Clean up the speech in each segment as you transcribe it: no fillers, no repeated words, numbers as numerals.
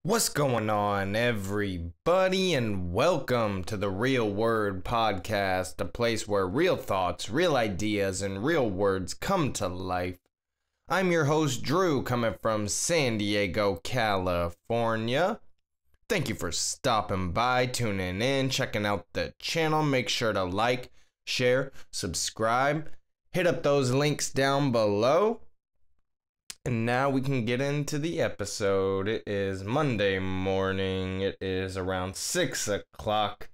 What's going on, everybody, and welcome to the Real Word Podcast, a place where real thoughts, real ideas, and real words come to life. I'm your host, Drew, coming from San Diego, California. Thank you for stopping by, tuning in, checking out the channel. Make sure to like, share, subscribe, hit up those links down below. And now we can get into the episode. It is Monday morning. It is around 6 o'clock,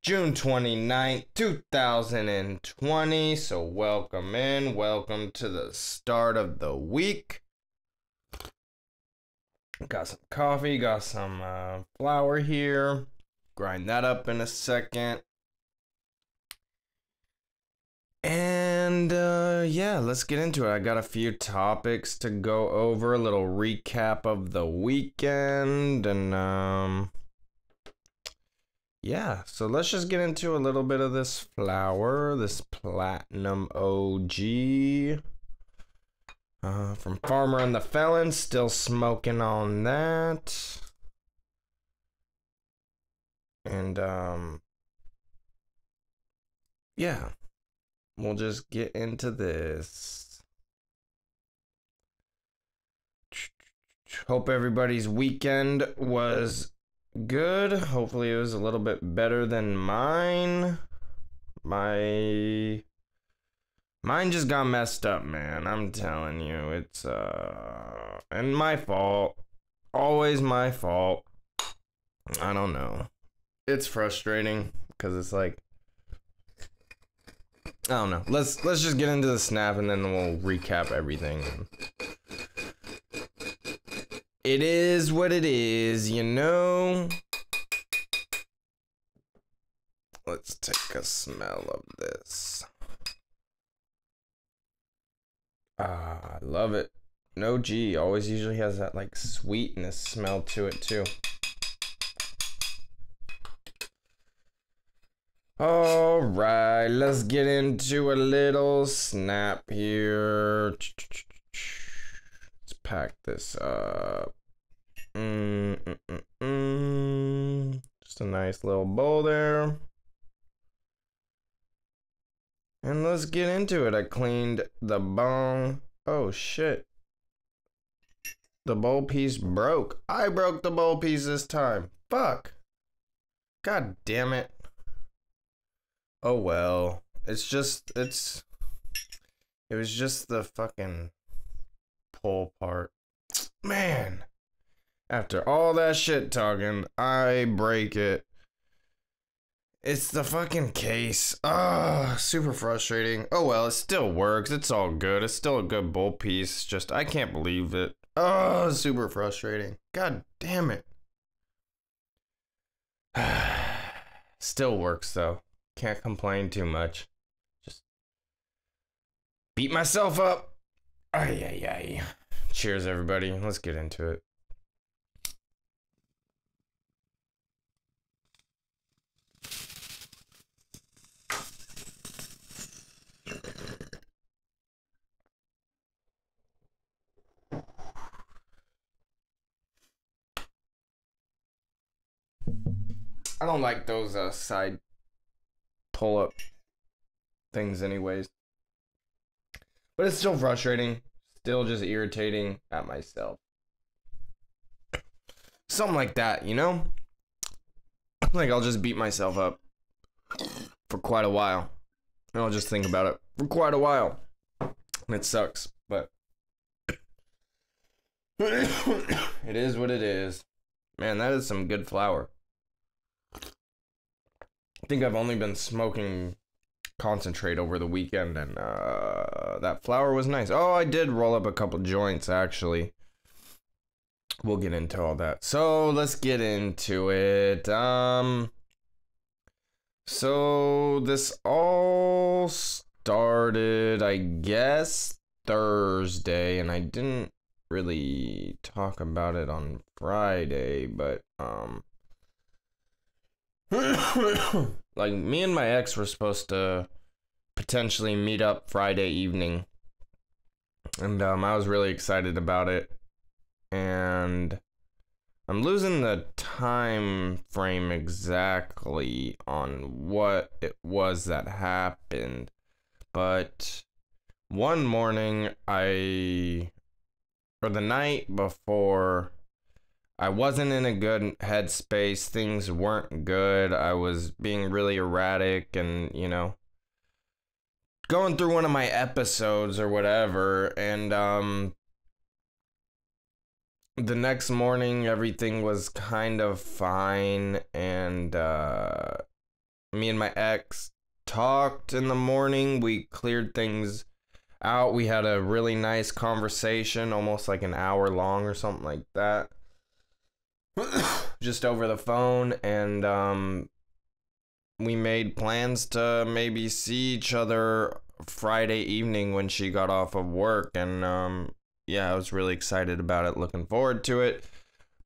June 29th, 2020. So welcome in. Welcome to the start of the week. Got some coffee, got some flour here. Grind that up in a second. And yeah, let's get into it. I got a few topics to go over, a little recap of the weekend, and yeah, so let's just get into a little bit of this flour, this Platinum OG from Farmer and the Felon, still smoking on that. And yeah. We'll just get into this. Hope everybody's weekend was good. Hopefully it was a little bit better than mine. Mine just got messed up, man. I'm telling you. It's and my fault. Always my fault. I don't know. It's frustrating because it's like, I don't know. Let's just get into the snap and then we'll recap everything. It is what it is, you know. Let's take a smell of this. Ah, I love it. No G always usually has that like sweetness smell to it too. All right, let's get into a little snap here. Let's pack this up. Just a nice little bowl there. And let's get into it. I cleaned the bong. Oh, shit. The bowl piece broke. I broke the bowl piece this time. Fuck. God damn it. Oh well, it was just the fucking pull part. Man, after all that shit talking, I break it. It's the fucking case. Ah, super frustrating. Oh well, it still works. It's all good. It's still a good bowl piece. Just, I can't believe it. Oh, super frustrating. God damn it. Still works though. Can't complain too much. Just beat myself up. Ay, ay, ay. Cheers, everybody. Let's get into it. I don't like those side pull-up things anyways, but it's still frustrating, still just irritating at myself. Something like that, you know? Like, I'll just beat myself up for quite a while, and I'll just think about it for quite a while, and it sucks, but it is what it is. Man, that is some good flour. I think I've only been smoking concentrate over the weekend, and that flour was nice. Oh, I did roll up a couple joints, actually. We'll get into all that. So, let's get into it. So, this all started, I guess, Thursday, and I didn't really talk about it on Friday, but, like, me and my ex were supposed to potentially meet up Friday evening, and I was really excited about it, and I'm losing the time frame exactly on what it was that happened, but one morning or the night before, I wasn't in a good headspace. Things weren't good. I was being really erratic and, going through one of my episodes or whatever. And the next morning, everything was kind of fine. And me and my ex talked in the morning. We cleared things out. We had a really nice conversation, almost like an hour long or something like that. Just over the phone, and we made plans to maybe see each other Friday evening when she got off of work, and yeah, I was really excited about it, looking forward to it.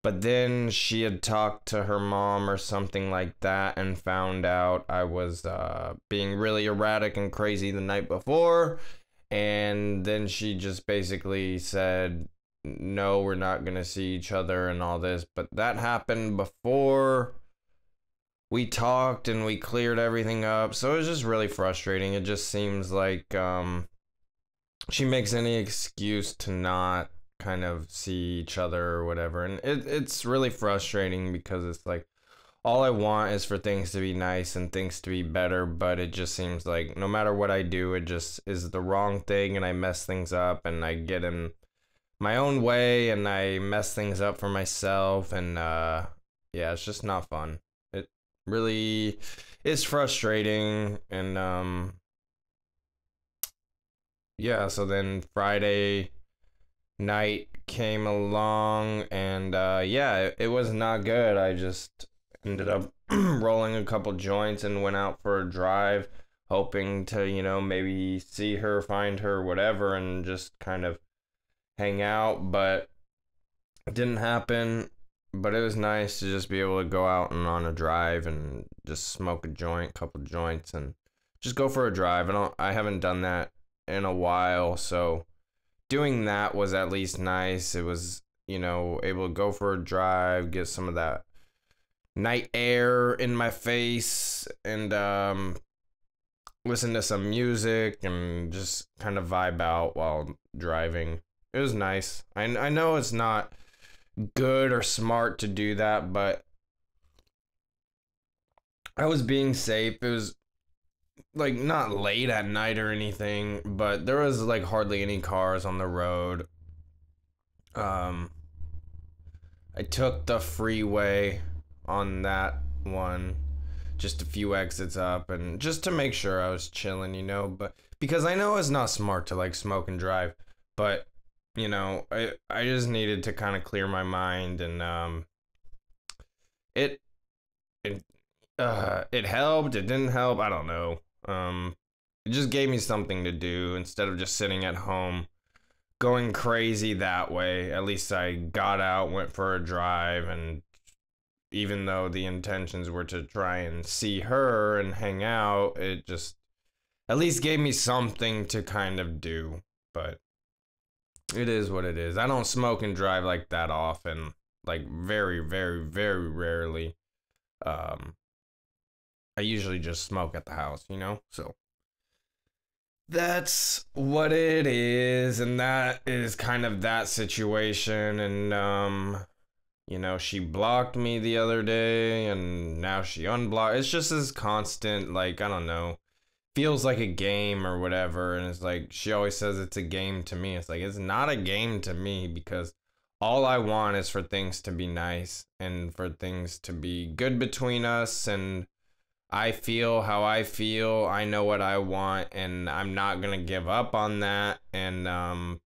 But then she had talked to her mom or something like that and found out I was being really erratic and crazy the night before, and then she just basically said, no, we're not going to see each other and all this. But that happened before we talked and we cleared everything up. So it was just really frustrating. It just seems like she makes any excuse to not kind of see each other or whatever. And it's really frustrating because it's like, all I want is for things to be nice and things to be better, but it just seems like no matter what I do, it just is the wrong thing, and I mess things up, and I get in my own way, and I mess things up for myself, and yeah, it's just not fun. It really is frustrating, and yeah, so then Friday night came along, and yeah, it was not good. I just ended up rolling a couple joints and went out for a drive, hoping to, maybe see her, find her, whatever, and just kind of hang out, but it didn't happen. But it was nice to just be able to go out and on a drive and just smoke a joint, couple joints, and just go for a drive. I haven't done that in a while, so doing that was at least nice. It was, able to go for a drive, get some of that night air in my face, and listen to some music and just kind of vibe out while driving. It was nice. I know it's not good or smart to do that, but I was being safe. It was like not late at night or anything, but there was like hardly any cars on the road. I took the freeway on that one, just a few exits up, and just to make sure I was chilling, but because I know it's not smart to like smoke and drive, but I just needed to kind of clear my mind, and it it it helped, it didn't help, I don't know. It just gave me something to do instead of just sitting at home going crazy that way. At least I got out, went for a drive, and even though the intentions were to try and see her and hang out, it just at least gave me something to kind of do. But it is what it is. I don't smoke and drive like that often, like very, very, very rarely. I usually just smoke at the house, so that's what it is, and that is kind of that situation. And she blocked me the other day, and now she unblocked. It's just this constant, like, I don't know, feels like a game or whatever. And it's like, she always says it's a game to me. It's like, it's not a game to me, because all I want is for things to be nice and for things to be good between us. And I feel how I feel. I know what I want, and I'm not gonna give up on that. And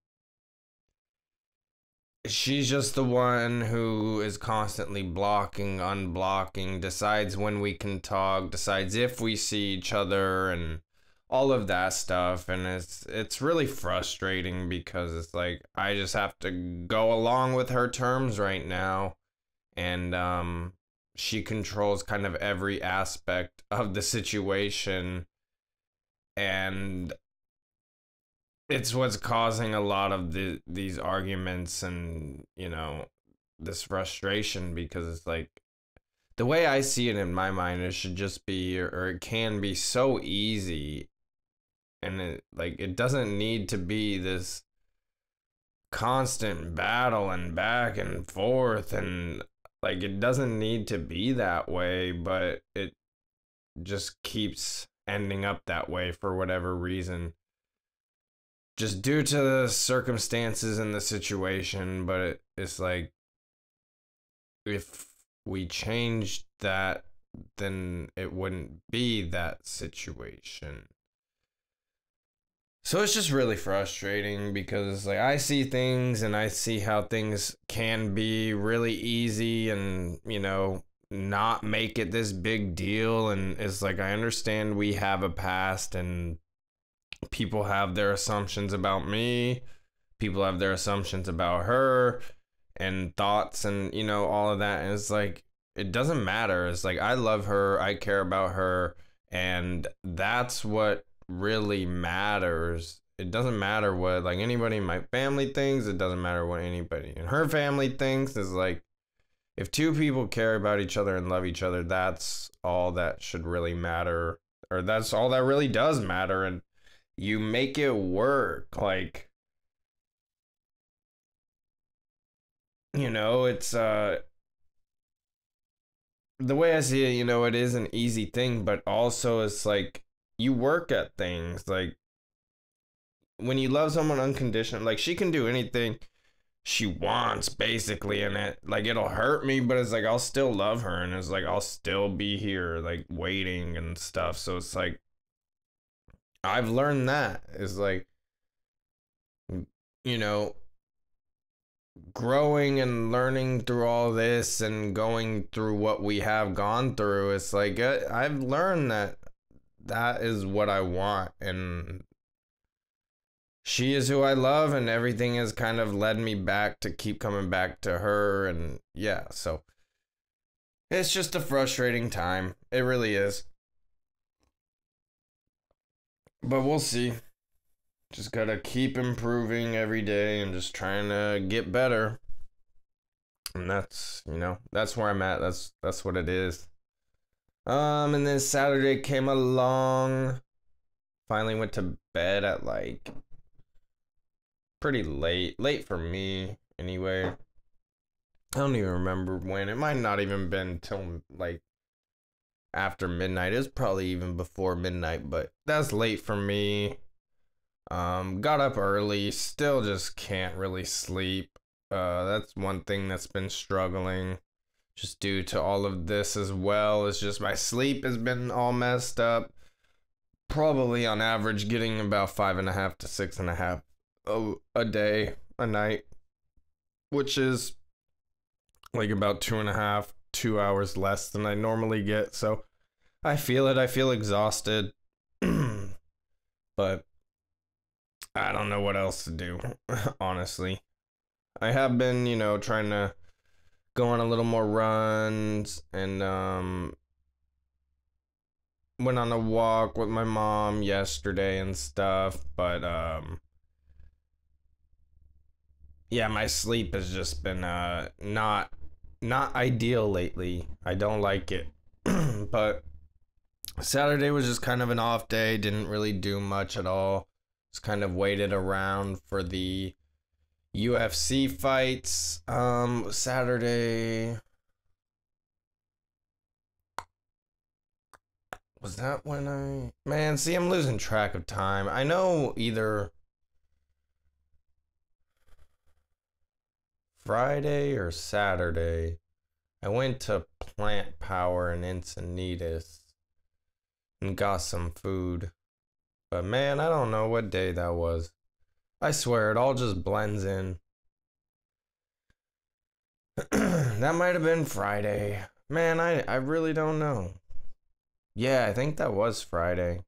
she's just the one who is constantly blocking, unblocking, decides when we can talk, decides if we see each other, and all of that stuff. And it's really frustrating, because it's like I just have to go along with her terms right now. And she controls kind of every aspect of the situation, and it's what's causing a lot of these arguments. And this frustration, because it's like, the way I see it in my mind, it should just be, or it can be so easy, and it doesn't need to be this constant battle and back and forth, and like, it doesn't need to be that way, but it just keeps ending up that way for whatever reason, just due to the circumstances and the situation. But it's like, if we changed that, then it wouldn't be that situation. So it's just really frustrating, because like, I see things and I see how things can be really easy, and not make it this big deal. And it's like, I understand we have a past, and people have their assumptions about me, people have their assumptions about her, and thoughts, and all of that. And it's like, it doesn't matter. It's like, I love her, I care about her, and that's what really matters. It doesn't matter what like anybody in my family thinks. It doesn't matter what anybody in her family thinks. Is like, if two people care about each other and love each other, that's all that should really matter, or that's all that really does matter. And you make it work. Like, it's the way I see it, it is an easy thing, but also it's like, you work at things. Like, when you love someone unconditionally, like, she can do anything she wants basically, and it'll hurt me, but it's like, I'll still love her, and it's like, I'll still be here, like, waiting and stuff. So it's like, I've learned that is like, growing and learning through all this and going through what we have gone through. It's like, I've learned that is what I want, and she is who I love, and everything has kind of led me back to keep coming back to her. And yeah, so it's just a frustrating time. It really is. But we'll see. Just gotta keep improving every day and just trying to get better. And that's, that's where I'm at. That's what it is. And then Saturday came along. Finally went to bed at like pretty late for me anyway. I don't even remember when. It might not even been till like after midnight. It was probably even before midnight, but that's late for me. Got up early, still just can't really sleep. That's one thing that's been struggling, just due to all of this as well. It's just my sleep has been all messed up. Probably on average getting about 5.5 to 6.5 a day, a night, which is like about 2 hours less than I normally get. So I feel it. I feel exhausted, but I don't know what else to do, honestly. I have been, trying to go on a little more runs, and went on a walk with my mom yesterday and stuff, but yeah, my sleep has just been not ideal lately. I don't like it. But Saturday was just kind of an off day, didn't really do much at all. Just kind of waited around for the UFC fights. Saturday, was that when man, see, I'm losing track of time. I know either Friday or Saturday I went to Plant Power in Encinitas and got some food. But man, I don't know what day that was. I swear, it all just blends in. That might have been Friday. Man, I really don't know. Yeah, I think that was Friday.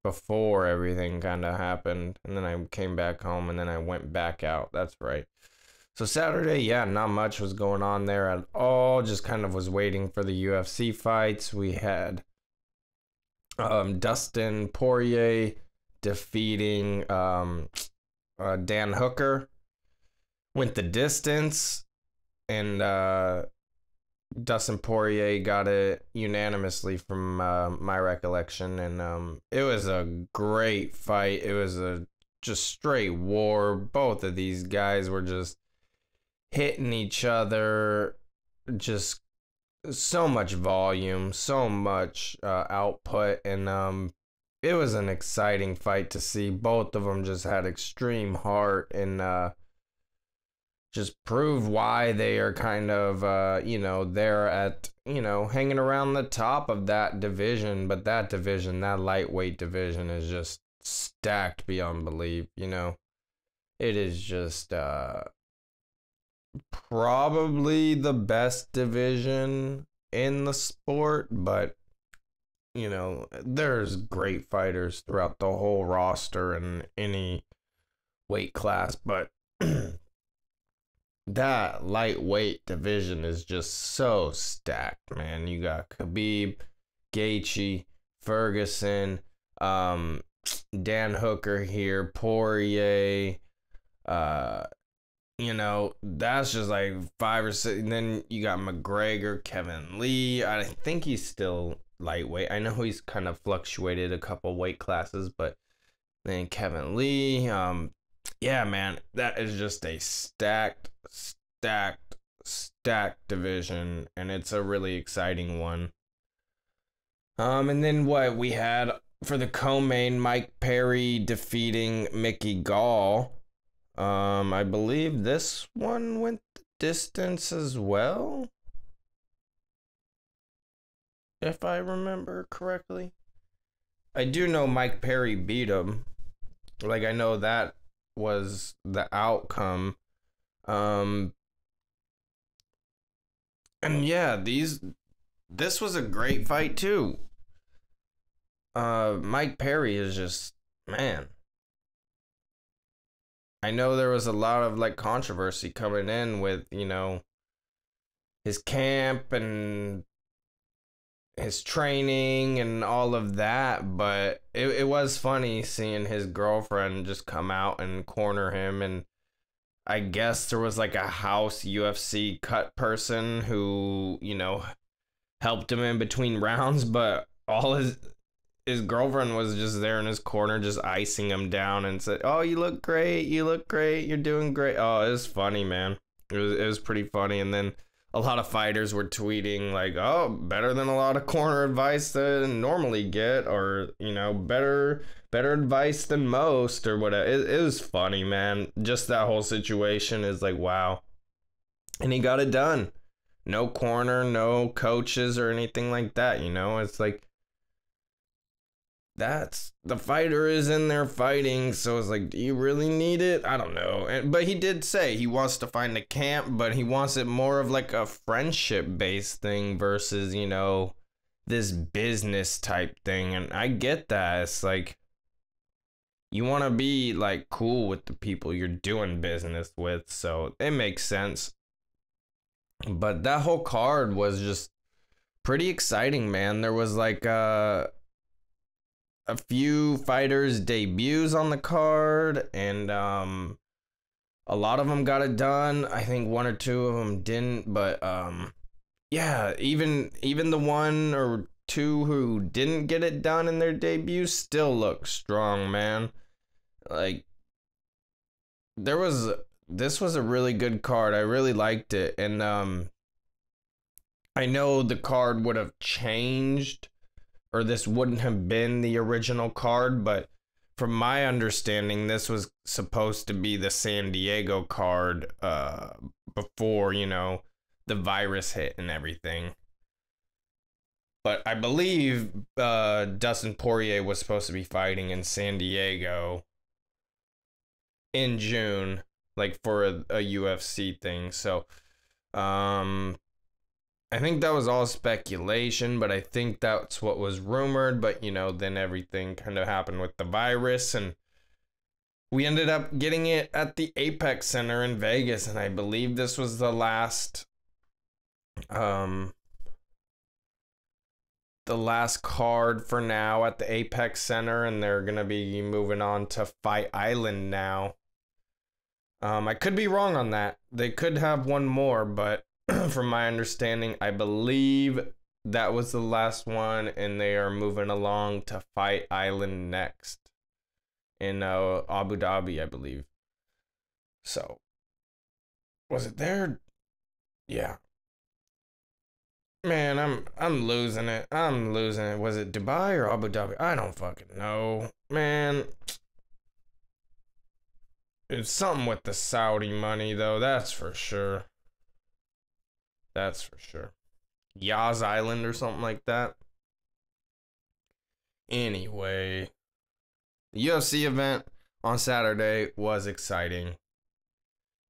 Before everything kind of happened. And then I came back home, and then I went back out. That's right. So Saturday, yeah, not much was going on there at all. Just kind of was waiting for the UFC fights. We had Dustin Poirier defeating Dan Hooker. Went the distance. and Dustin Poirier got it unanimously from my recollection, and it was a great fight. It was a just straight war. Both of these guys were just hitting each other, just so much volume, so much output, and it was an exciting fight to see. Both of them just had extreme heart and just prove why they are kind of they're at hanging around the top of that division. But that division, that lightweight division, is just stacked beyond belief. It is just probably the best division in the sport, but there's great fighters throughout the whole roster and any weight class, but that lightweight division is just so stacked, man. You got Khabib, Gaethje, Ferguson, Dan Hooker here, Poirier, that's just like 5 or 6. And then you got McGregor, Kevin Lee. I think he's still lightweight. I know he's kind of fluctuated a couple weight classes, but then Kevin Lee. Yeah, man, that is just a stacked division, and it's a really exciting one. And then what we had for the co-main, Mike Perry defeating Mickey Gall. I believe this one went the distance as well, if I remember correctly. I do know Mike Perry beat him. Like, I know that was the outcome. And yeah, this was a great fight too. Mike Perry is just, man. I know there was a lot of like controversy coming in with, his camp and his training and all of that, but it was funny seeing his girlfriend just come out and corner him. And I guess there was like a house UFC cut person who, helped him in between rounds, but all his girlfriend was just there in his corner, just icing him down and said, "Oh, you look great. You look great. You're doing great." Oh, it was funny, man. It was pretty funny. And then a lot of fighters were tweeting like, "Oh, better than a lot of corner advice that I normally get," or better advice than most, or whatever. It was funny, man. Just that whole situation is like, wow. And he got it done. No corner, no coaches or anything like that. It's like, that's the fighter is in there fighting, so it's like, do you really need it? I don't know. But he did say he wants to find a camp, but he wants it more of like a friendship based thing versus this business type thing. And I get that. It's like, you want to be like cool with the people you're doing business with, so it makes sense. But that whole card was just pretty exciting, man. There was like a few fighters' debuts on the card, and a lot of them got it done. I think one or two of them didn't, but yeah, even the one or two who didn't get it done in their debut still look strong, man. Like, this was a really good card. I really liked it, and I know the card would have changed, or this wouldn't have been the original card, but from my understanding, this was supposed to be the San Diego card before, the virus hit and everything. But I believe Dustin Poirier was supposed to be fighting in San Diego in June, like for a UFC thing. So I think that was all speculation, but I think that's what was rumored. But then everything kind of happened with the virus, and we ended up getting it at the Apex Center in Vegas. And I believe this was the last card for now at the Apex Center, and they're gonna be moving on to Fight Island now. I could be wrong on that. They could have one more, but from my understanding, I believe that was the last one, and they are moving along to Fight Island next in Abu Dhabi, I believe. So, was it there? Yeah. Man, I'm losing it. I'm losing it. Was it Dubai or Abu Dhabi? I don't fucking know. Man, it's something with the Saudi money though, that's for sure. That's for sure. Yaz Island or something like that. Anyway, the UFC event on Saturday was exciting.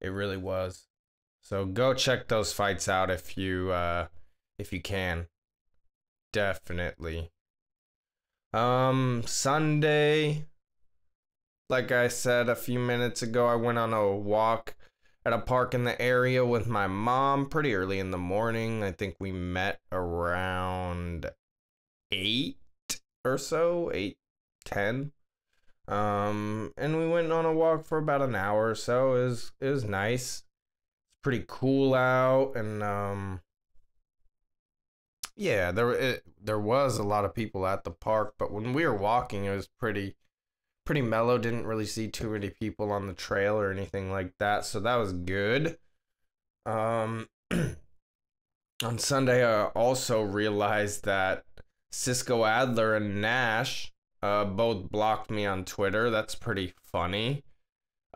It really was. So go check those fights out if you can. Definitely. Sunday, like I said a few minutes ago, I went on a walk at a park in the area with my mom pretty early in the morning. I think we met around 8 or so, 8:10. And we went on a walk for about an hour or so. It was nice. It's pretty cool out, and yeah, there was a lot of people at the park, but when we were walking, it was pretty mellow. Didn't really see too many people on the trail or anything like that, so that was good. On Sunday, I also realized that Cisco Adler and Nash both blocked me on Twitter. That's pretty funny.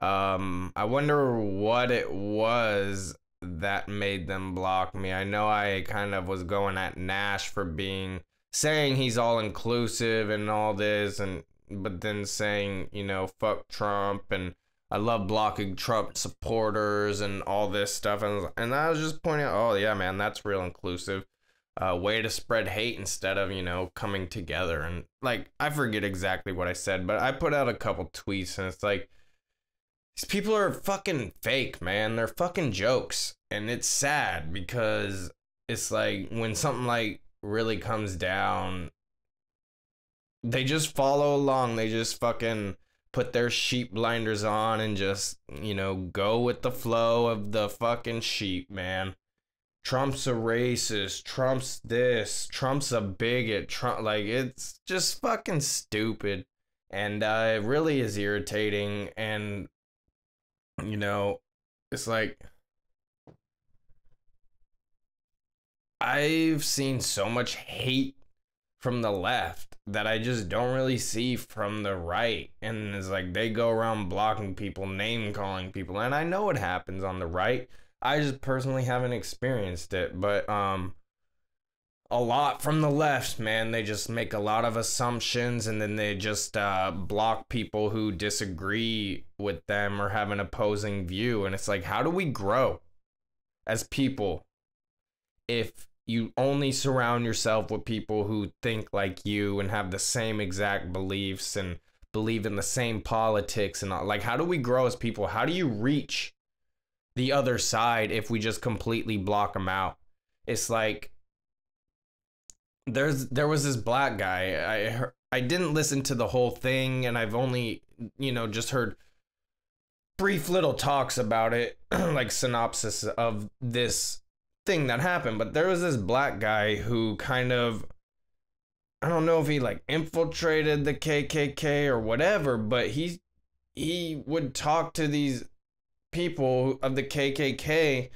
I wonder what it was that made them block me. I know I kind of was going at Nash for saying he's all inclusive and all this, but then saying, fuck Trump, and I love blocking Trump supporters and all this stuff, and I was just pointing out, oh yeah, man, that's real inclusive. Way to spread hate instead of, coming together. And like, I forget exactly what I said, but I put out a couple tweets, and it's like, these people are fucking fake, man. They're fucking jokes. And it's sad because it's like when something like really comes down, they just follow along. They just fucking put their sheep blinders on and just, go with the flow of the fucking sheep, man. Trump's a racist. Trump's this. Trump's a bigot. Trump, like, it's just fucking stupid. And it really is irritating. And it's like, I've seen so much hate from the left that I just don't really see from the right. And it's like, they go around blocking people, name calling people. And I know it happens on the right. I just personally haven't experienced it. But a lot from the left, man. They just make a lot of assumptions, and then they just block people who disagree with them or have an opposing view. And it's like, how do we grow as people if you only surround yourself with people who think like you and have the same exact beliefs and believe in the same politics? And like, how do we grow as people? How do you reach the other side if we just completely block them out? It's like, there was this black guy. I didn't listen to the whole thing, and I've only just heard brief little talks about it, like synopsis of this thing that happened. But there was this black guy who kind of, I don't know if he like infiltrated the KKK or whatever, but he would talk to these people of the KKK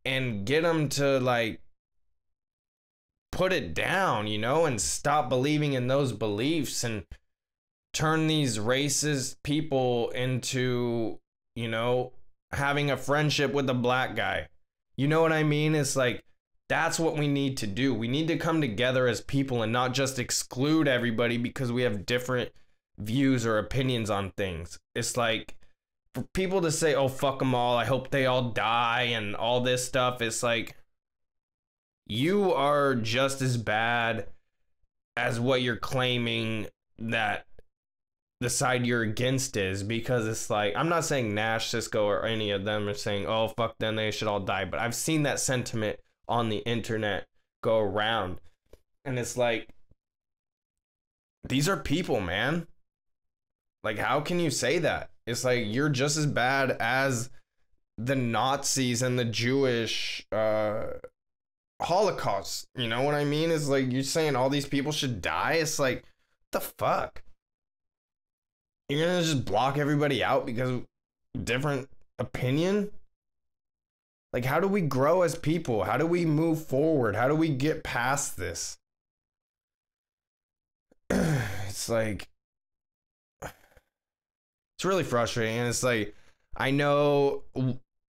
and get them to like put it down, and stop believing in those beliefs, and turn these racist people into, having a friendship with a black guy. You know what I mean? It's like, that's what we need to do. We need to come together as people and not just exclude everybody because we have different views or opinions on things. It's like, for people to say, oh, fuck them all, I hope they all die, and all this stuff, it's like, you are just as bad as what you're claiming that the side you're against is. Because it's like, I'm not saying Nash, Cisco, or any of them are saying, oh, fuck them, they should all die. But I've seen that sentiment on the internet go around. And it's like, these are people, man. Like, how can you say that? It's like you're just as bad as the Nazis and the Jewish Holocaust. You know what I mean? It's like you're saying all these people should die. It's like, what the fuck? You're gonna just block everybody out because of different opinion? Like, how do we grow as people? How do we move forward? How do we get past this? It's like, it's really frustrating. And it's like, I know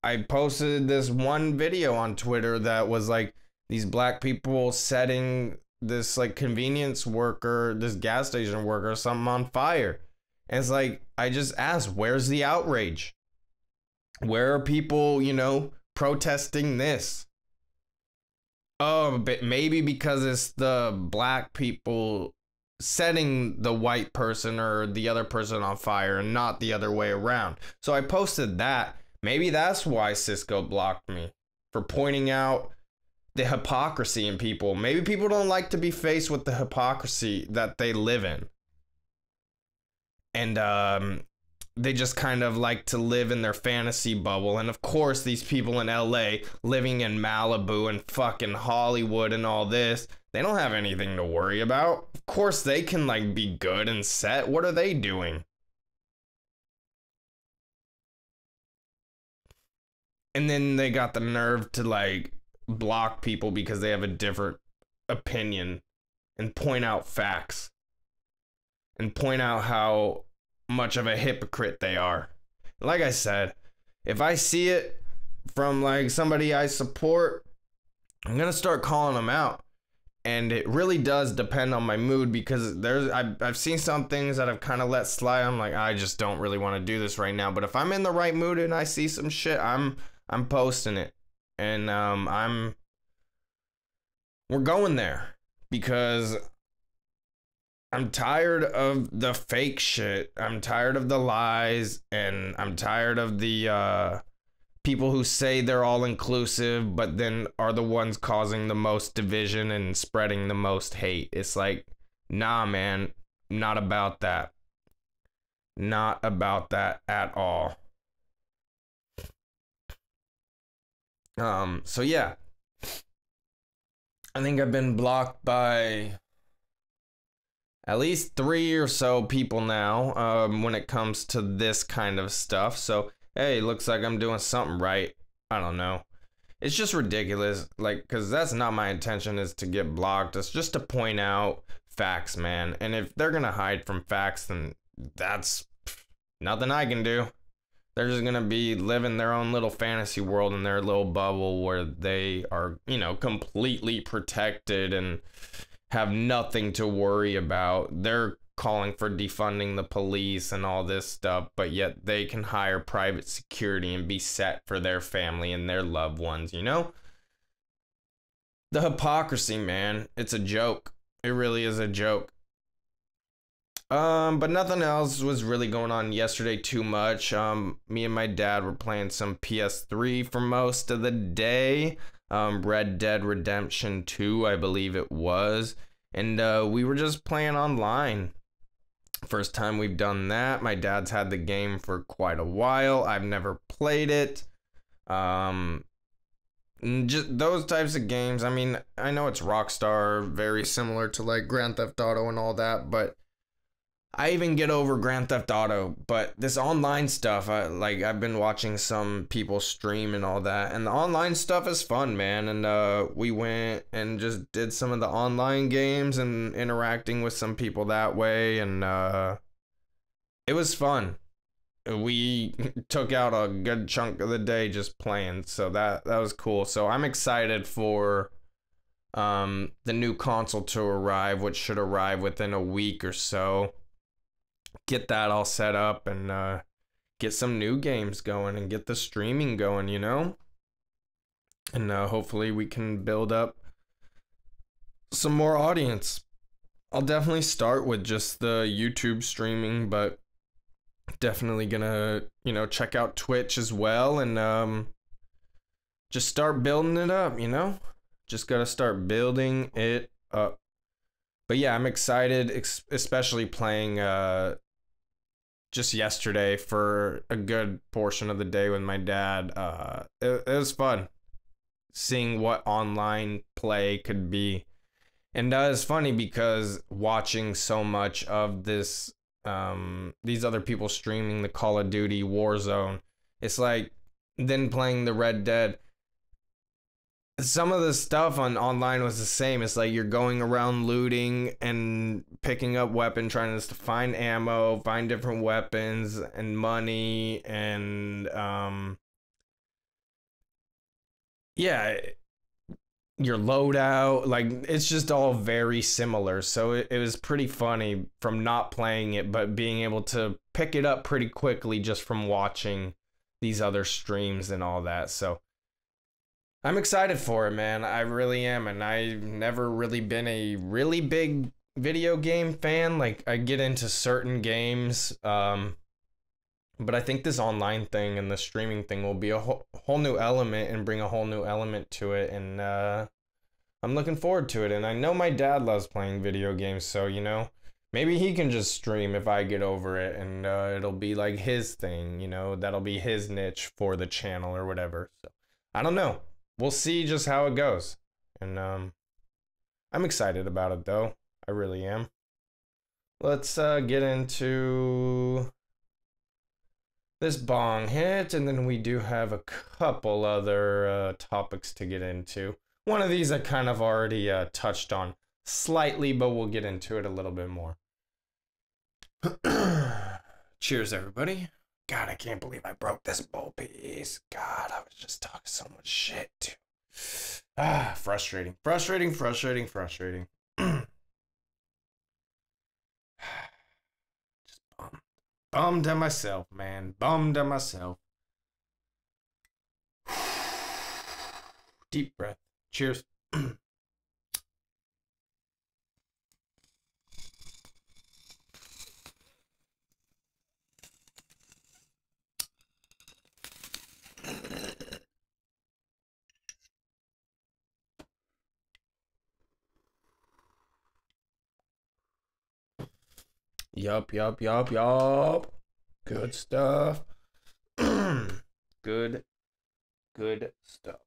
I posted this one video on Twitter that was like these black people setting this like convenience worker, this gas station worker, something on fire. And it's like, I just asked, where's the outrage? Where are people, you know, protesting this? Oh, but maybe because it's the black people setting the white person or the other person on fire and not the other way around. So I posted that. Maybe that's why Cisco blocked me, for pointing out the hypocrisy in people. Maybe people don't like to be faced with the hypocrisy that they live in. And they just kind of like to live in their fantasy bubble. And of course, these people in LA living in Malibu and fucking Hollywood and all this, they don't have anything to worry about. Of course, they can like be good and set. What are they doing? And then they got the nerve to like block people because they have a different opinion and point out facts and point out how much of a hypocrite they are. Like I said, if I see it from like somebody I support, I'm gonna start calling them out. And it really does depend on my mood, because I've seen some things that I've kind of let slide. I'm like, I just don't really want to do this right now. But if I'm in the right mood and I see some shit, I'm posting it. And we're going there, because I'm tired of the fake shit. I'm tired of the lies, and I'm tired of the people who say they're all inclusive, but then are the ones causing the most division and spreading the most hate. It's like, nah, man, not about that. Not about that at all. So yeah. I think I've been blocked by at least 3 or so people now, when it comes to this kind of stuff. So, hey, looks like I'm doing something right. I don't know. It's just ridiculous, like, because that's not my intention, is to get blocked. It's just to point out facts, man. And if they're going to hide from facts, then that's nothing I can do. They're just going to be living their own little fantasy world in their little bubble where they are, you know, completely protected and have nothing to worry about. They're calling for defunding the police and all this stuff, but yet they can hire private security and be set for their family and their loved ones, you know? The hypocrisy, man. It's a joke. It really is a joke. But nothing else was really going on yesterday too much. Me and my dad were playing some PS3 for most of the day. Red Dead Redemption 2, I believe it was. And we were just playing online. First time we've done that. My dad's had the game for quite a while. I've never played it. Just those types of games. I mean, I know it's Rockstar, very similar to like Grand Theft Auto and all that, but I even get over Grand Theft Auto, but this online stuff, I've been watching some people stream and all that, and the online stuff is fun, man. And we went and just did some of the online games and interacting with some people that way, and it was fun. We took out a good chunk of the day just playing, so that was cool. So I'm excited for the new console to arrive, which should arrive within a week or so. Get that all set up and get some new games going and get the streaming going, you know? And hopefully we can build up some more audience. I'll definitely start with just the YouTube streaming, but definitely gonna, you know, check out Twitch as well and just start building it up, you know? Just gotta start building it up. But yeah, I'm excited, especially playing just yesterday for a good portion of the day with my dad. It was fun seeing what online play could be. And it's funny because watching so much of this, these other people streaming the Call of Duty Warzone, it's like then playing the Red Dead. Some of the stuff on online was the same. It's like you're going around looting and picking up weapon, trying to find ammo, find different weapons and money, and yeah, your loadout. Like, it's just all very similar. So it was pretty funny from not playing it, but being able to pick it up pretty quickly just from watching these other streams and all that. So I'm excited for it, man. I really am. And I've never really been a really big video game fan. Like, I get into certain games, but I think this online thing and the streaming thing will be a whole new element and bring a whole new element to it. And I'm looking forward to it. And I know my dad loves playing video games, so, you know, maybe he can just stream if I get over it, and it'll be like his thing, you know, that'll be his niche for the channel or whatever. So I don't know. We'll see just how it goes. And I'm excited about it, though. I really am. Let's get into this bong hit, and then we do have a couple other topics to get into. One of these I kind of already touched on slightly, but we'll get into it a little bit more. Cheers, everybody. God, I can't believe I broke this bowl piece. God, I was just talking so much shit, too. Frustrating. Frustrating. Just bummed. Bummed at myself, man. Bummed at myself. Deep breath. Cheers. Yup. Good stuff. Good stuff.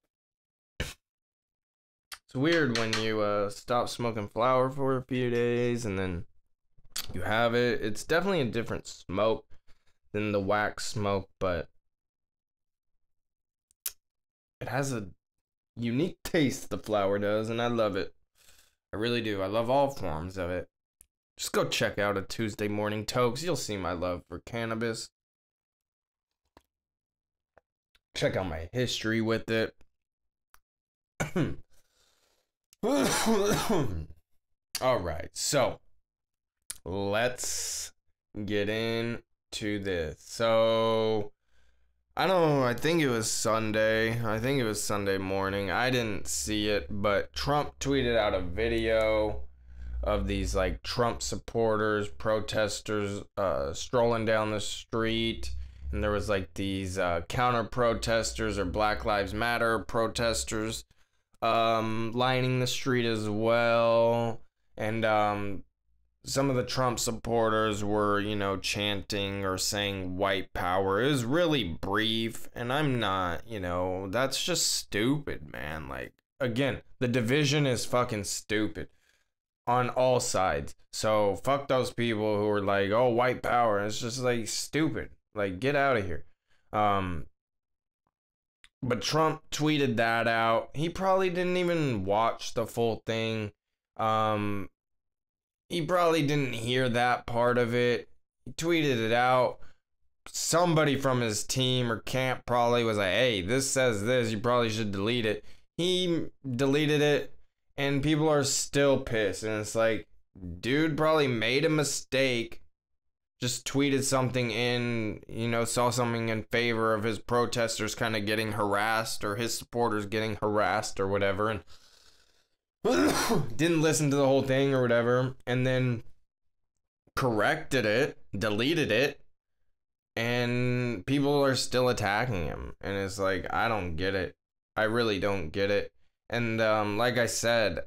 It's weird when you stop smoking flower for a few days and then you have it. It's definitely a different smoke than the wax smoke, but it has a unique taste, the flower does, and I love it. I really do. I love all forms of it. Just go check out a Tuesday Morning Tokes. You'll see my love for cannabis. Check out my history with it. Alright, so let's get into this. So, I don't know, I think it was Sunday. I think it was Sunday morning. I didn't see it, but Trump tweeted out a video of these like Trump supporters, protesters strolling down the street, and there was like these counter protesters or Black Lives Matter protesters lining the street as well, and some of the Trump supporters were, you know, chanting or saying white power. It was really brief, and I'm not, you know, that's just stupid, man. Like, again, the division is fucking stupid on all sides. So fuck those people who are like, oh, white power. It's just like stupid. Like, get out of here. But Trump tweeted that out. He probably didn't even watch the full thing. He probably didn't hear that part of it. He tweeted it out. Somebody from his team or camp probably was like, hey, this says this, you probably should delete it. He deleted it, and people are still pissed. And it's like, dude probably made a mistake. Just tweeted something in, you know, saw something in favor of his protesters kind of getting harassed, or his supporters getting harassed or whatever, and didn't listen to the whole thing or whatever, and then corrected it, deleted it, and people are still attacking him. And it's like, I don't get it. I really don't get it. And like I said,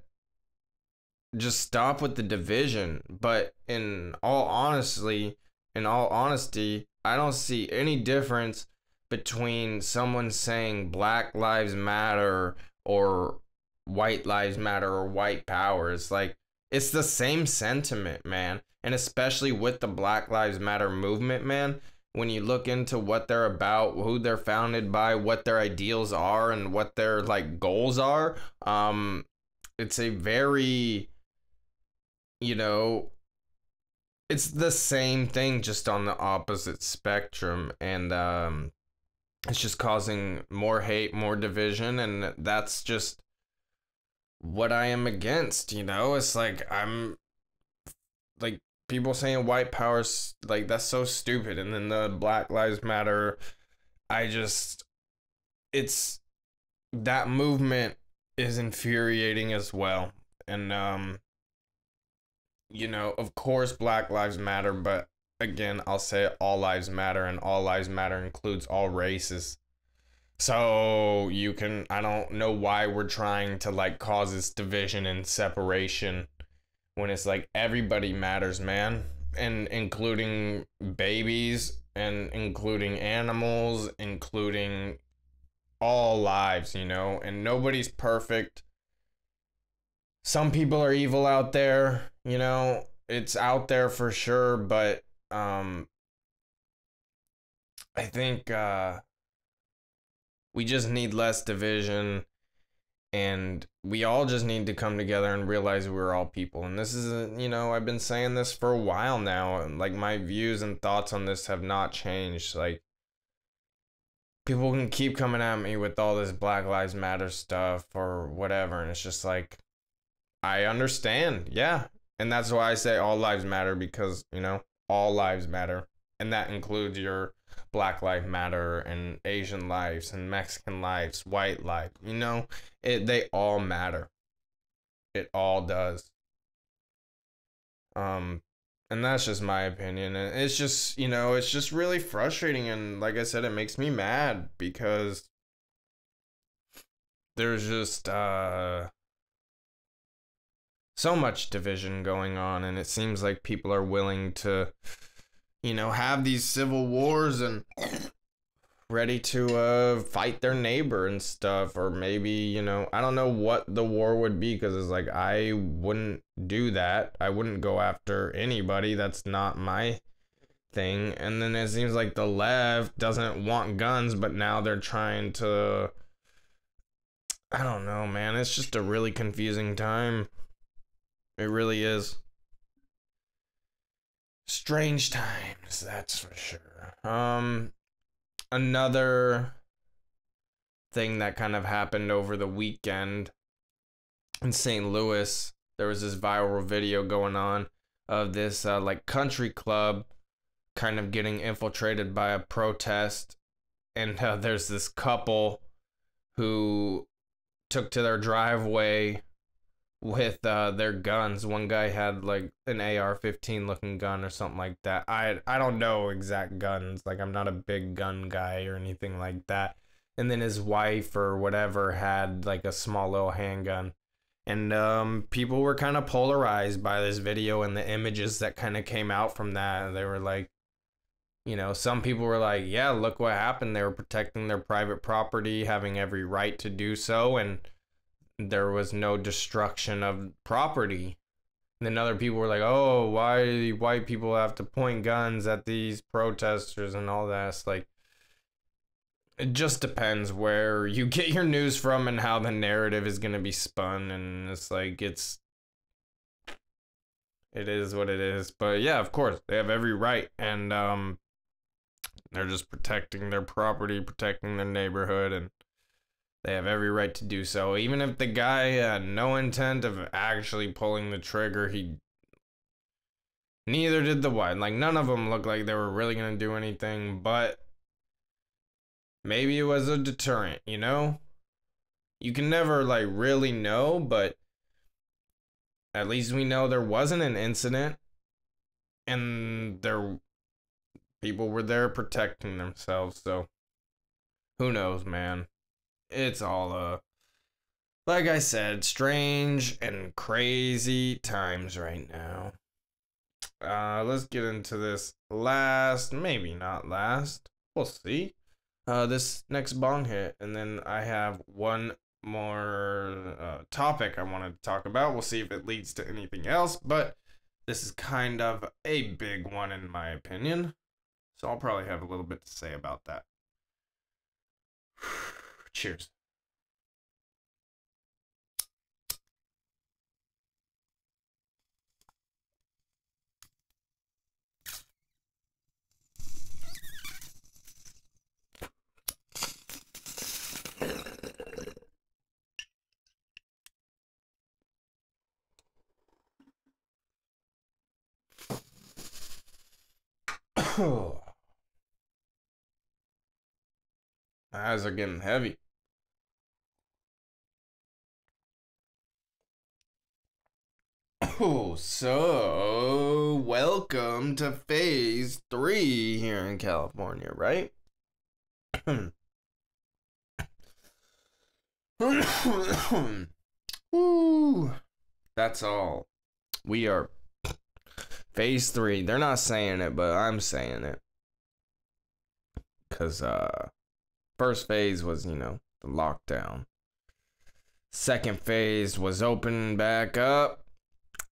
just stop with the division. But in all honesty, in all honesty, I don't see any difference between someone saying Black Lives Matter or White Lives Matter or white power. It's like, it's the same sentiment, man. And especially with the Black Lives Matter movement, man, when you look into what they're about, who they're founded by, what their ideals are, and what their like goals are, it's a very, you know, it's the same thing, just on the opposite spectrum. And it's just causing more hate, more division, and that's just what I am against, you know? It's like, I'm like, people saying white power's like, that's so stupid. And then the Black Lives Matter, it's, that movement is infuriating as well. And you know, of course Black Lives Matter, but again, I'll say all lives matter, and all lives matter includes all races. So I don't know why we're trying to like cause this division and separation when it's like everybody matters, man. And including babies, and including animals, including all lives, you know, and nobody's perfect. Some people are evil out there, you know, it's out there for sure, but I think we just need less division, and we all just need to come together and realize we're all people. And this is, you know, I've been saying this for a while now, and like my views and thoughts on this have not changed. Like, people can keep coming at me with all this Black Lives Matter stuff or whatever, and it's just like, I understand, yeah. And that's why I say all lives matter, because, you know, all lives matter. And that includes your Black Lives Matter and Asian lives and Mexican lives, white lives, you know, they all matter. It all does. And that's just my opinion. And it's just, you know, it's just really frustrating. And like I said, it makes me mad because there's just, so much division going on, and it seems like people are willing to, you know, have these civil wars and ready to fight their neighbor and stuff. Or maybe, you know, I don't know what the war would be, because it's like, I wouldn't do that. I wouldn't go after anybody. That's not my thing. And then it seems like the left doesn't want guns, but now they're trying to, I don't know, man. It's just a really confusing time. It really is. Strange times, that's for sure. Another thing that kind of happened over the weekend in St. Louis, there was this viral video going on of this like country club kind of getting infiltrated by a protest, and there's this couple who took to their driveway with their guns. One guy had like an AR-15 looking gun or something like that. I don't know exact guns. Like, I'm not a big gun guy or anything like that. And then his wife or whatever had like a small little handgun. And people were kind of polarized by this video and the images that kind of came out from that. They were like, you know, some people were like, yeah, look what happened. They were protecting their private property, having every right to do so, and there was no destruction of property. And then other people were like, oh, why do white people have to point guns at these protesters and all that? It's like, it just depends where you get your news from and how the narrative is going to be spun. And it's like, it is what it is. But yeah, of course, they have every right. And they're just protecting their property, protecting their neighborhood, and they have every right to do so. Even if the guy had no intent of actually pulling the trigger, neither did the white. Like, none of them looked like they were really going to do anything, but maybe it was a deterrent, you know? You can never, like, really know, but at least we know there wasn't an incident, and people were there protecting themselves, so who knows, man? It's all, like I said, strange and crazy times right now. Let's get into this last, maybe not last. We'll see. This next bong hit, and then I have one more topic I wanted to talk about. We'll see if it leads to anything else, but this is kind of a big one in my opinion. So I'll probably have a little bit to say about that. Cheers. My eyes are getting heavy. Oh, so welcome to phase 3 here in California, right? Woo. That's all. We are phase 3. They're not saying it, but I'm saying it. Because first phase was, the lockdown. Second phase was opening back up.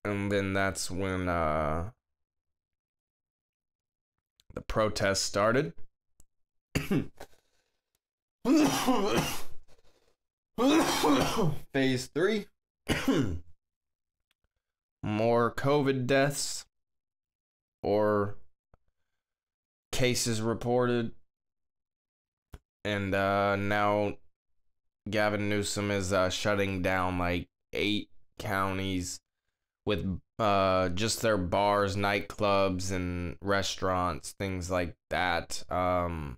And then that's when the protests started. Phase 3. More COVID deaths or cases reported. And now Gavin Newsom is shutting down like 8 counties with just their bars, nightclubs, and restaurants, things like that. From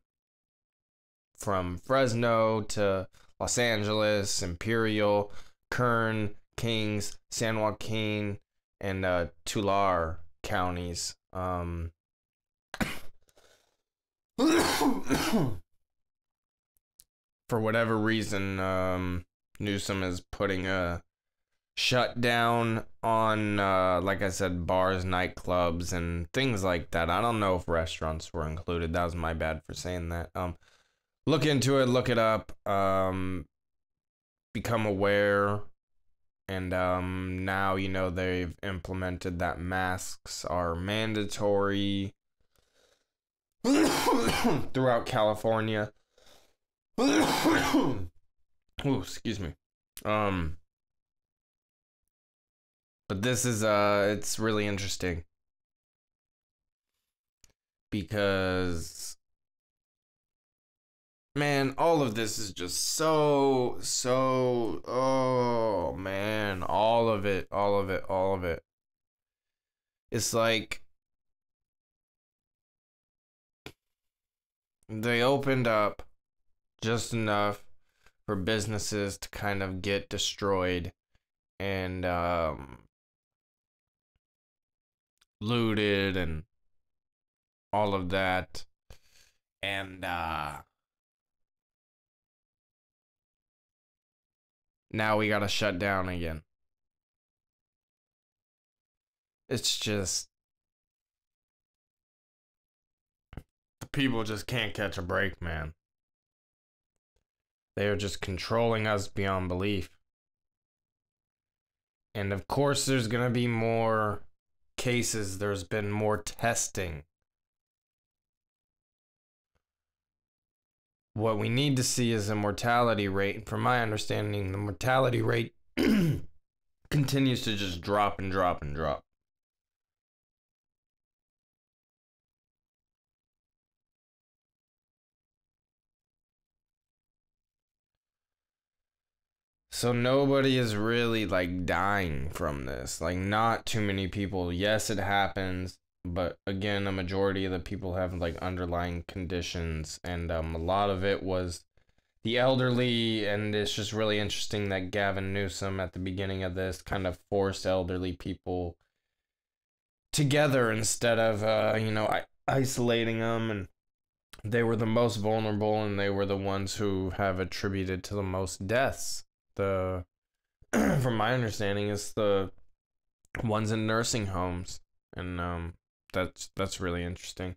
Fresno to Los Angeles, Imperial, Kern, Kings, San Joaquin, and Tulare counties. For whatever reason, Newsom is putting a shut down on, like I said, bars, nightclubs, and things like that. I don't know if restaurants were included. That was my bad for saying that. Look into it, look it up, become aware, and now, they've implemented that masks are mandatory throughout California. Oh, excuse me. But this is it's really interesting because, man, all of this is just so, oh man, all of it. It's like they opened up just enough for businesses to kind of get destroyed and looted and all of that, and now we gotta shut down again. It's just the people just can't catch a break, man. They are just controlling us beyond belief. And of course there's gonna be more cases. There's been more testing. What we need to see is a mortality rate. From my understanding, the mortality rate continues to just drop and drop and drop. So nobody is really like dying from this. Like, not too many people. Yes, it happens, but again, a majority of the people have like underlying conditions, and a lot of it was the elderly. And it's just really interesting that Gavin Newsom at the beginning of this kind of forced elderly people together instead of isolating them, and they were the most vulnerable, and they were the ones who have attributed to the most deaths. From my understanding, it's the ones in nursing homes and that's really interesting.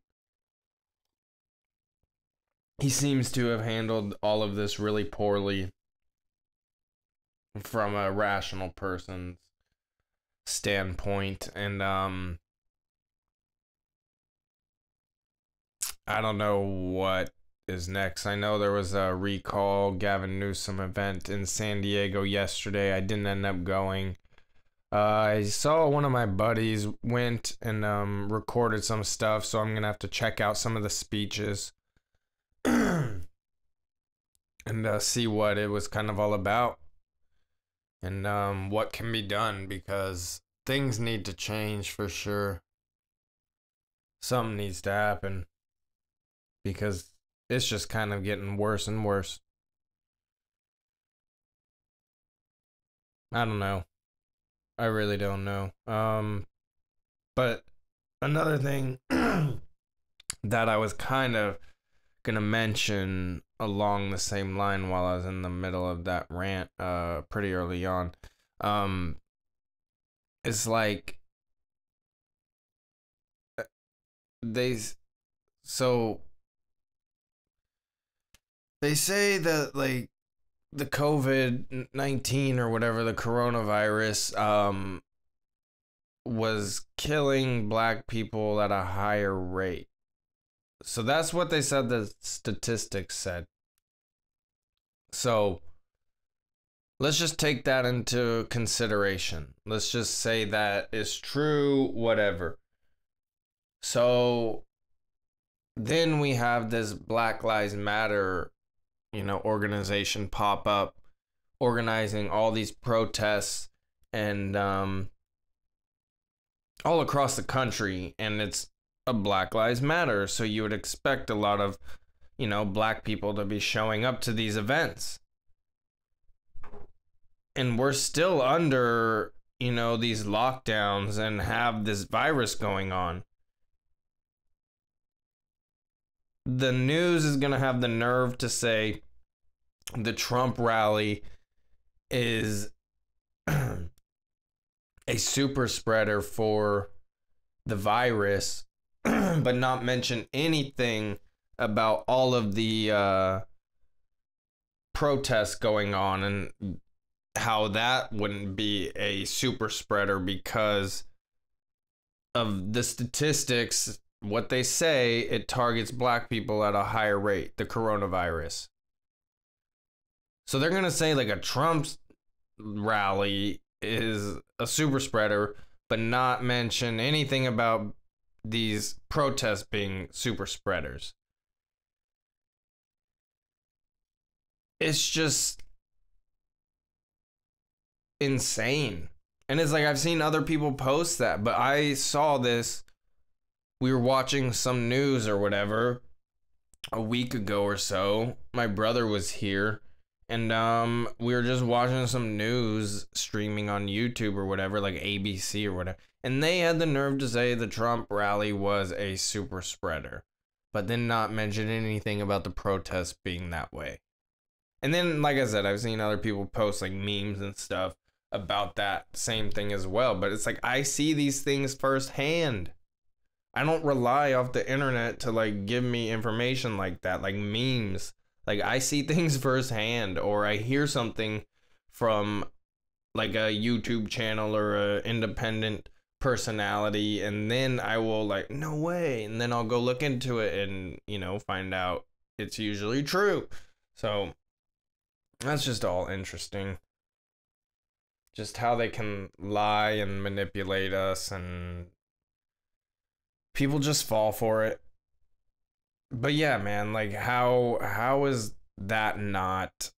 He seems to have handled all of this really poorly from a rational person's standpoint, and I don't know what is next. I know there was a recall Gavin Newsom event in San Diego yesterday. I didn't end up going. I saw one of my buddies went and recorded some stuff, so I'm gonna have to check out some of the speeches and see what it was kind of all about, and what can be done, because things need to change for sure. Something needs to happen, because it's just kind of getting worse and worse. I don't know. I really don't know. But another thing that I was kind of gonna mention along the same line while I was in the middle of that rant, pretty early on, is like they so they say that like the COVID-19 or whatever, the coronavirus, was killing black people at a higher rate. So that's what they said the statistics said. So let's just take that into consideration. Let's just say that is true, whatever. So then we have this Black Lives Matter, organization pop up, organizing all these protests and all across the country, and it's a Black Lives Matter, so you would expect a lot of black people to be showing up to these events, and we're still under these lockdowns and have this virus going on. The news is going to have the nerve to say the Trump rally is a super spreader for the virus, but not mention anything about all of the protests going on and how that wouldn't be a super spreader because of the statistics. What they say, it targets black people at a higher rate, the coronavirus. So they're going to say like a Trump rally is a super spreader, but not mention anything about these protests being super spreaders. It's just insane. And it's like I've seen other people post that, but I saw this. We were watching some news or whatever a week ago or so. My brother was here, and we were just watching some news streaming on YouTube or whatever, like ABC or whatever. And they had the nerve to say the Trump rally was a super spreader, but then not mention anything about the protests being that way. And then, like I said, I've seen other people post like memes and stuff about that same thing as well. But it's like I see these things firsthand. I don't rely off the internet to like give me information like that, like memes. Like I see things firsthand, or I hear something from like a YouTube channel or a independent personality, and then I will like, no way, and then I'll go look into it and find out it's usually true. So that's just all interesting. Just how they can lie and manipulate us, and people just fall for it. But yeah, man, like how is that not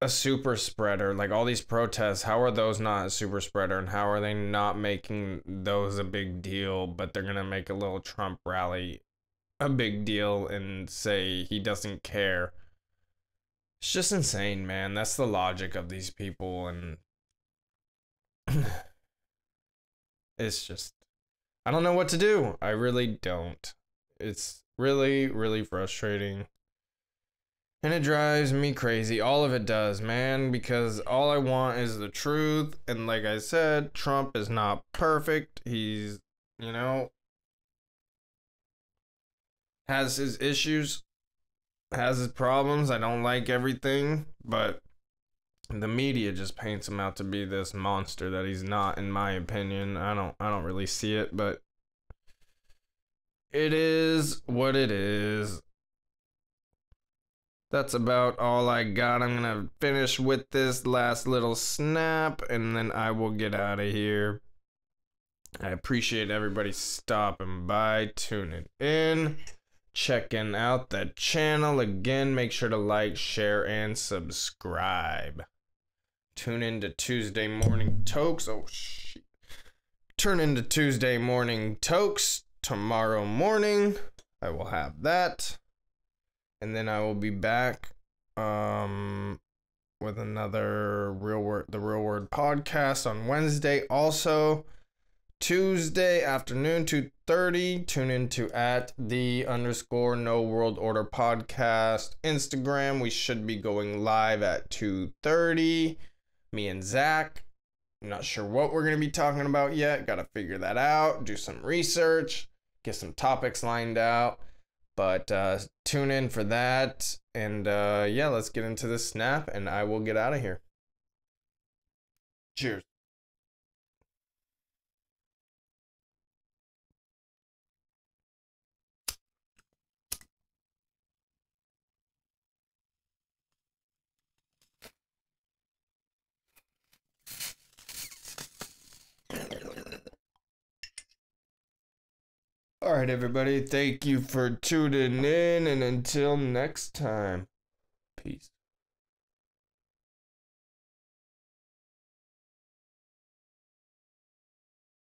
a super spreader? Like all these protests, how are those not a super spreader, and how are they not making those a big deal, but they're gonna make a little Trump rally a big deal and say he doesn't care? It's just insane, man. That's the logic of these people, and it's just, I don't know what to do. I really don't. It's really, really frustrating. And it drives me crazy. All of it does, man, because all I want is the truth. And like I said, Trump is not perfect. He's, has his issues, has his problems. I don't like everything, but the media just paints him out to be this monster that he's not, in my opinion. I don't really see it, but it is what it is. That's about all I got. I'm gonna finish with this last little snap, and then I will get out of here. I appreciate everybody stopping by, tuning in, checking out the channel. Again, make sure to like, share, and subscribe. Tune into Tuesday Morning Tokes. Oh, shit. Turn into Tuesday Morning Tokes tomorrow morning. I will have that. And then I will be back with another the Real Word podcast on Wednesday. Also, Tuesday afternoon, 2:30, tune into @the_No World Order podcast Instagram. We should be going live at 2:30. Me and Zach. I'm not sure what we're going to be talking about yet. Got to figure that out, do some research, get some topics lined out. But tune in for that. And yeah, let's get into this snap and I will get out of here. Cheers. All right, everybody. Thank you for tuning in. And until next time, peace.